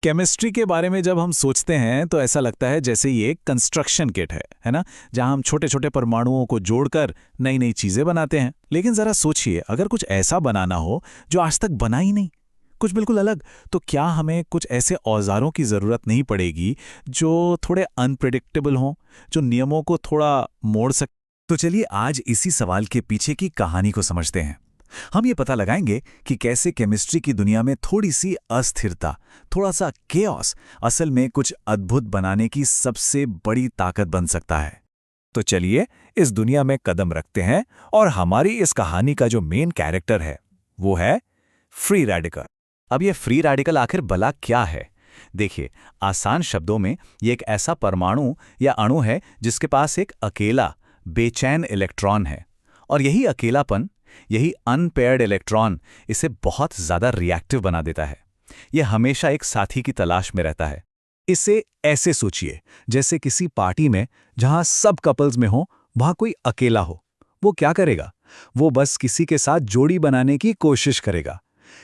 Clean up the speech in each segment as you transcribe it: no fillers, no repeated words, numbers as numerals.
Chemistry के बारे में जब हम सोचते हैं तो ऐसा लगता है जैसे ये एक कंस्ट्रक्शन किट है ना। जहां हम छोटे छोटे परमाणुओं को जोड़कर नई नई चीजें बनाते हैं। लेकिन जरा सोचिए, अगर कुछ ऐसा बनाना हो जो आज तक बना ही नहीं, कुछ बिल्कुल अलग, तो क्या हमें कुछ ऐसे औजारों की जरूरत नहीं पड़ेगी जो थोड़े अनप्रिडिक्टेबल हों, जो नियमों को थोड़ा मोड़ सक। तो चलिए आज इसी सवाल के पीछे की कहानी को समझते हैं। हम ये पता लगाएंगे कि कैसे केमिस्ट्री की दुनिया में थोड़ी सी अस्थिरता, थोड़ा सा केओस असल में कुछ अद्भुत बनाने की सबसे बड़ी ताकत बन सकता है। तो चलिए इस दुनिया में कदम रखते हैं और हमारी इस कहानी का जो मेन कैरेक्टर है वो है फ्री रेडिकल। अब ये फ्री रेडिकल आखिर भला क्या है? देखिए, आसान शब्दों में ये एक ऐसा परमाणु या अणु है जिसके पास एक अकेला बेचैन इलेक्ट्रॉन है। और यही अकेलापन, यही अनपेयर्ड इलेक्ट्रॉन इसे बहुत ज्यादा रिएक्टिव बना देता है। यह हमेशा एक साथी की तलाश में रहता है। इसे ऐसे सोचिए जैसे किसी पार्टी में जहां सब कपल्स में हो, वहां कोई अकेला हो। वो क्या करेगा? वो बस किसी के साथ जोड़ी बनाने की कोशिश करेगा।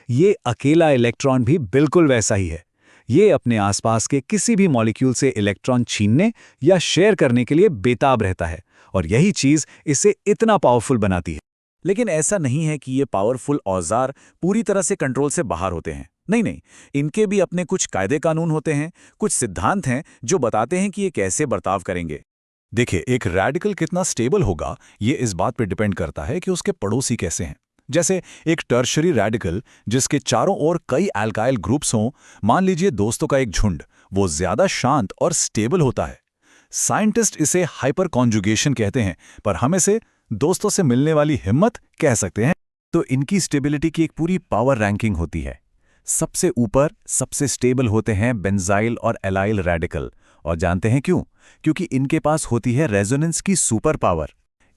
ये अकेला इलेक्ट्रॉन भी बिल्कुल वैसा ही है। ये अपने आसपास के किसी भी मॉलिक्यूल से इलेक्ट्रॉन छीनने या शेयर करने के लिए बेताब रहता है, और यही चीज इसे इतना पावरफुल बनाती है। लेकिन ऐसा नहीं है कि ये पावरफुल औजार पूरी तरह से कंट्रोल से बाहर होते हैं। नहीं नहीं, इनके भी अपने कुछ कायदे कानून होते हैं, कुछ सिद्धांत हैं जो बताते हैं कि ये कैसे बर्ताव करेंगे। देखिए, एक रेडिकल कितना स्टेबल होगा ये इस बात पर डिपेंड करता है कि उसके पड़ोसी कैसे हैं। जैसे एक टर्शरी रेडिकल जिसके चारों ओर कई एल्काइल ग्रुप्स हों, मान लीजिए दोस्तों का एक झुंड, वो ज्यादा शांत और स्टेबल होता है। साइंटिस्ट इसे हाइपर कॉन्जुगेशन कहते हैं, पर हम इसे दोस्तों से मिलने वाली हिम्मत कह सकते हैं। तो इनकी स्टेबिलिटी की एक पूरी पावर रैंकिंग होती है। सबसे ऊपर सबसे स्टेबल होते हैं बेंजाइल और एलाइल रेडिकल। और जानते हैं क्यों? क्योंकि इनके पास होती है रेजोनेंस की सुपर पावर।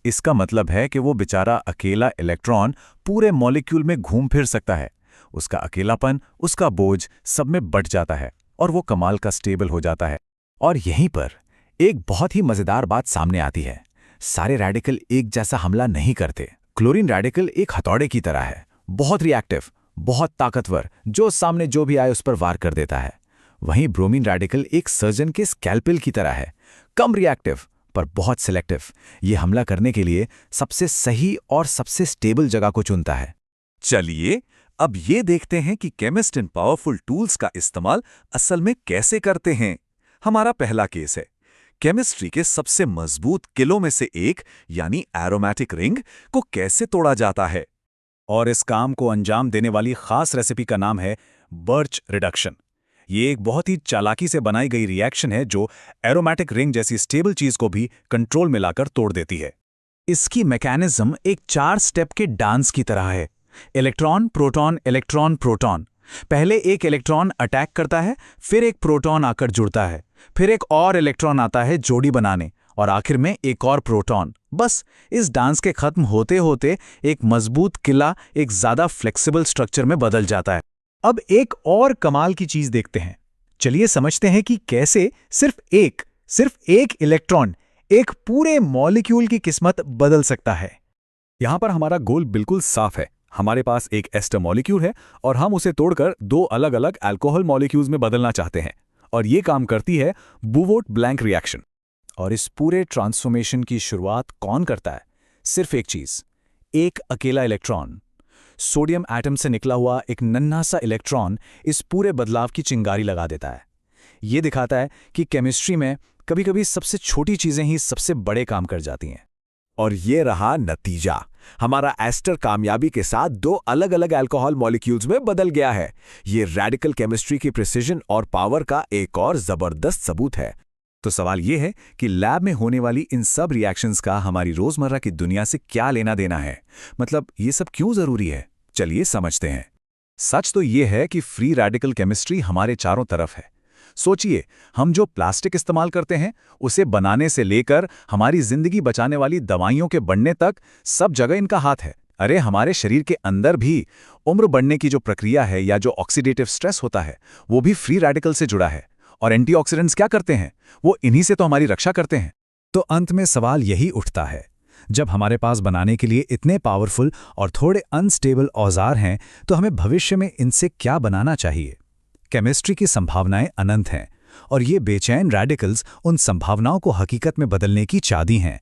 इसका मतलब है कि वो बेचारा अकेला इलेक्ट्रॉन पूरे मॉलिक्यूल में घूम फिर सकता है। उसका अकेलापन, उसका बोझ सब में बट जाता है और वो कमाल का स्टेबल हो जाता है। और यहीं पर एक बहुत ही मजेदार बात सामने आती है। सारे रेडिकल एक जैसा हमला नहीं करते। क्लोरीन रेडिकल एक हथौड़े की तरह है, बहुत रिएक्टिव, बहुत ताकतवर, जो सामने जो भी आए उस पर वार कर देता है। वहीं ब्रोमीन रेडिकल एक सर्जन के स्कैल्पेल की तरह है, कम रिएक्टिव पर बहुत सिलेक्टिव। ये हमला करने के लिए सबसे सही और सबसे स्टेबल जगह को चुनता है। चलिए अब ये देखते हैं कि केमिस्ट इन पावरफुल टूल्स का इस्तेमाल असल में कैसे करते हैं। हमारा पहला केस है केमिस्ट्री के सबसे मजबूत किलों में से एक यानी एरोमेटिक रिंग को कैसे तोड़ा जाता है। और इस काम को अंजाम देने वाली खास रेसिपी का नाम है बर्च रिडक्शन। ये एक बहुत ही चालाकी से बनाई गई रिएक्शन है जो एरोमेटिक रिंग जैसी स्टेबल चीज को भी कंट्रोल में लाकर तोड़ देती है। इसकी मैकेनिज्म एक 4 स्टेप के डांस की तरह है। Electron proton electron proton. पहले एक इलेक्ट्रॉन अटैक करता है, फिर एक प्रोटॉन आकर जुड़ता है, फिर एक और इलेक्ट्रॉन आता है जोड़ी बनाने, और आखिर में एक और प्रोटॉन। बस इस डांस के खत्म होते होते एक मजबूत किला एक ज्यादा फ्लेक्सिबल स्ट्रक्चर में बदल जाता है। अब एक और कमाल की चीज देखते हैं। चलिए समझते हैं कि कैसे सिर्फ एक इलेक्ट्रॉन एक पूरे मॉलिक्यूल की किस्मत बदल सकता है। यहां पर हमारा गोल बिल्कुल साफ है। हमारे पास एक एस्टर मॉलिक्यूल है और हम उसे तोड़कर 2 अलग अलग अल्कोहल मॉलिक्यूल्स में बदलना चाहते हैं। और ये काम करती है बुवोट-ब्लैंक रिएक्शन। और इस पूरे ट्रांसफॉर्मेशन की शुरुआत कौन करता है? सिर्फ एक चीज, एक अकेला इलेक्ट्रॉन। सोडियम एटम से निकला हुआ एक नन्हा सा इलेक्ट्रॉन इस पूरे बदलाव की चिंगारी लगा देता है। ये दिखाता है कि केमिस्ट्री में कभी-कभी सबसे छोटी चीजें ही सबसे बड़े काम कर जाती हैं। और ये रहा नतीजा। हमारा एस्टर कामयाबी के साथ 2 अलग अलग अल्कोहल मॉलिक्यूल्स में बदल गया है। ये रेडिकल केमिस्ट्री की प्रिसिजन और पावर का एक और जबरदस्त सबूत है। तो सवाल ये है कि लैब में होने वाली इन सब रिएक्शंस का हमारी रोजमर्रा की दुनिया से क्या लेना देना है? मतलब ये सब क्यों जरूरी है? चलिए समझते हैं। सच तो ये है कि फ्री रेडिकल केमिस्ट्री हमारे चारों तरफ है। सोचिए, हम जो प्लास्टिक इस्तेमाल करते हैं उसे बनाने से लेकर हमारी जिंदगी बचाने वाली दवाइयों के बनने तक सब जगह इनका हाथ है। अरे हमारे शरीर के अंदर भी उम्र बढ़ने की जो प्रक्रिया है या जो ऑक्सीडेटिव स्ट्रेस होता है वो भी फ्री रेडिकल से जुड़ा है। और एंटीऑक्सीडेंट्स क्या करते हैं? वो इन्हीं से तो हमारी रक्षा करते हैं। तो अंत में सवाल यही उठता है, जब हमारे पास बनाने के लिए इतने पावरफुल और थोड़े अनस्टेबल औजार हैं तो हमें भविष्य में इनसे क्या बनाना चाहिए? केमिस्ट्री की संभावनाएं अनंत हैं और ये बेचैन रेडिकल्स उन संभावनाओं को हकीकत में बदलने की चाबी हैं।